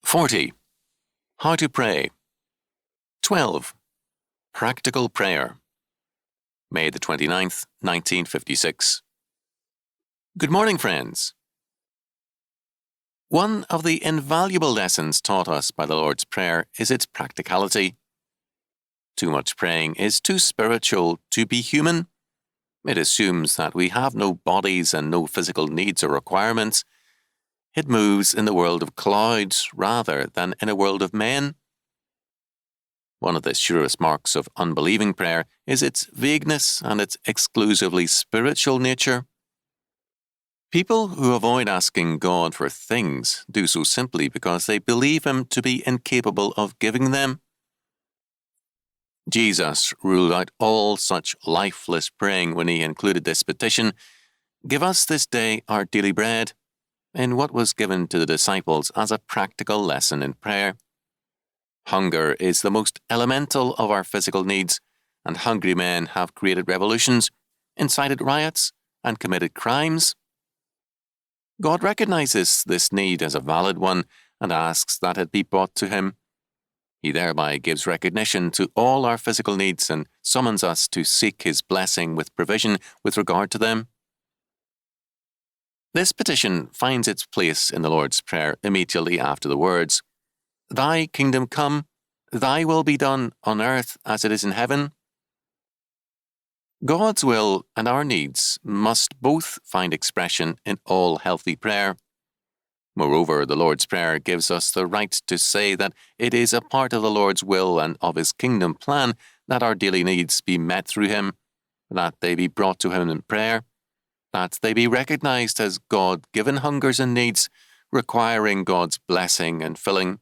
40. How to pray. 12. Practical prayer. May the 29th, 1956. Good morning, friends. One of the invaluable lessons taught us by the Lord's Prayer is its practicality. Too much praying is too spiritual to be human. It assumes that we have no bodies and no physical needs or requirements. It moves in the world of clouds rather than in a world of men. One of the surest marks of unbelieving prayer is its vagueness and its exclusively spiritual nature. People who avoid asking God for things do so simply because they believe Him to be incapable of giving them. Jesus ruled out all such lifeless praying when He included this petition, "Give us this day our daily bread," in what was given to the disciples as a practical lesson in prayer. Hunger is the most elemental of our physical needs, and hungry men have created revolutions, incited riots, and committed crimes. God recognizes this need as a valid one and asks that it be brought to Him. He thereby gives recognition to all our physical needs and summons us to seek His blessing with provision with regard to them. This petition finds its place in the Lord's Prayer immediately after the words, "Thy kingdom come, Thy will be done on earth as it is in heaven." God's will and our needs must both find expression in all healthy prayer. Moreover, the Lord's Prayer gives us the right to say that it is a part of the Lord's will and of His kingdom plan that our daily needs be met through Him, that they be brought to Him in prayer, that they be recognized as God-given hungers and needs, requiring God's blessing and filling.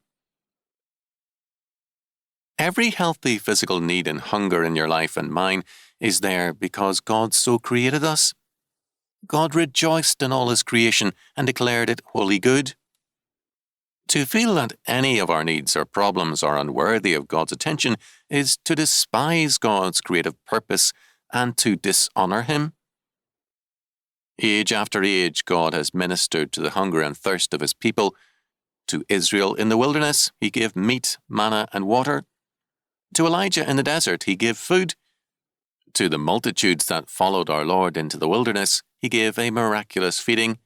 Every healthy physical need and hunger in your life and mine is there because God so created us. God rejoiced in all His creation and declared it wholly good. To feel that any of our needs or problems are unworthy of God's attention is to despise God's creative purpose and to dishonor Him. Age after age, God has ministered to the hunger and thirst of His people. To Israel in the wilderness, He gave meat, manna, and water. To Elijah in the desert, He gave food. To the multitudes that followed our Lord into the wilderness, He gave a miraculous feeding.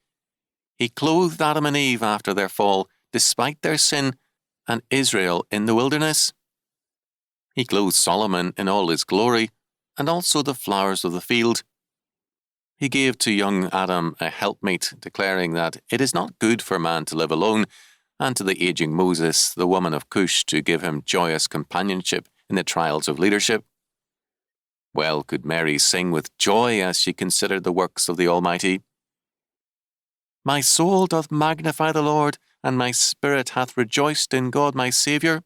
He clothed Adam and Eve after their fall, despite their sin, and Israel in the wilderness. He clothed Solomon in all his glory, and also the flowers of the field. He gave to young Adam a helpmate, declaring that it is not good for man to live alone, and to the aging Moses, the woman of Cush, to give him joyous companionship in the trials of leadership. Well could Mary sing with joy as she considered the works of the Almighty. "My soul doth magnify the Lord, and my spirit hath rejoiced in God my Saviour.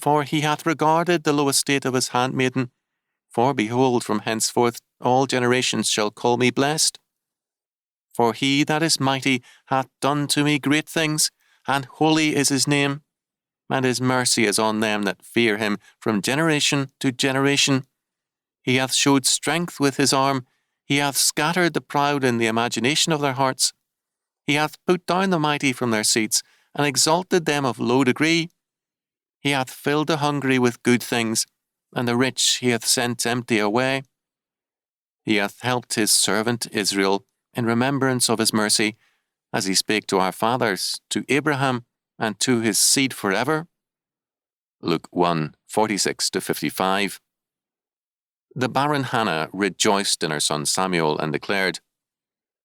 For He hath regarded the low estate of His handmaiden. For behold, from henceforth all generations shall call me blessed. For He that is mighty hath done to me great things, and holy is His name. And His mercy is on them that fear Him from generation to generation. He hath showed strength with His arm. He hath scattered the proud in the imagination of their hearts. He hath put down the mighty from their seats, and exalted them of low degree. He hath filled the hungry with good things, and the rich He hath sent empty away. He hath helped His servant Israel in remembrance of His mercy, as He spake to our fathers, to Abraham, and to his seed forever." Luke 1:46-55. The barren Hannah rejoiced in her son Samuel and declared,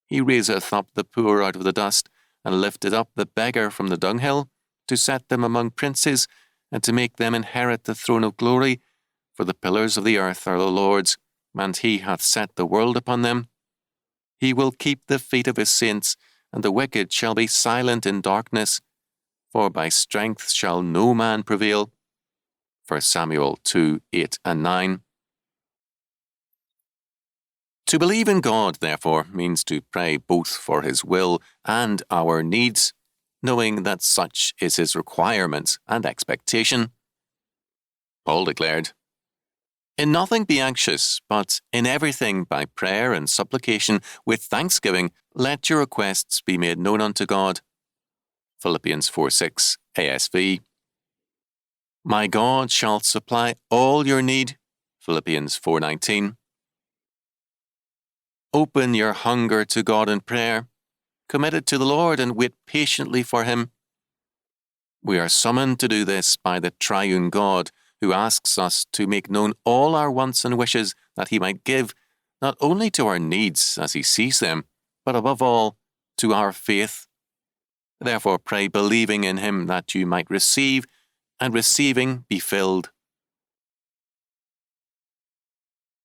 "He raiseth up the poor out of the dust, and lifteth up the beggar from the dunghill, to set them among princes, and to make them inherit the throne of glory. For the pillars of the earth are the Lord's, and He hath set the world upon them. He will keep the feet of His saints, and the wicked shall be silent in darkness. For by strength shall no man prevail." 1 Samuel 2:8-9. To believe in God, therefore, means to pray both for His will and our needs, knowing that such is His requirement and expectation. Paul declared, "In nothing be anxious, but in everything by prayer and supplication with thanksgiving let your requests be made known unto God." Philippians 4:6 ASV. My God shall supply all your need. Philippians 4:19. Open your hunger to God in prayer. Commit it to the Lord and wait patiently for Him. We are summoned to do this by the triune God, who asks us to make known all our wants and wishes that He might give, not only to our needs as He sees them, but above all, to our faith. Therefore pray believing in Him that you might receive, and receiving be filled.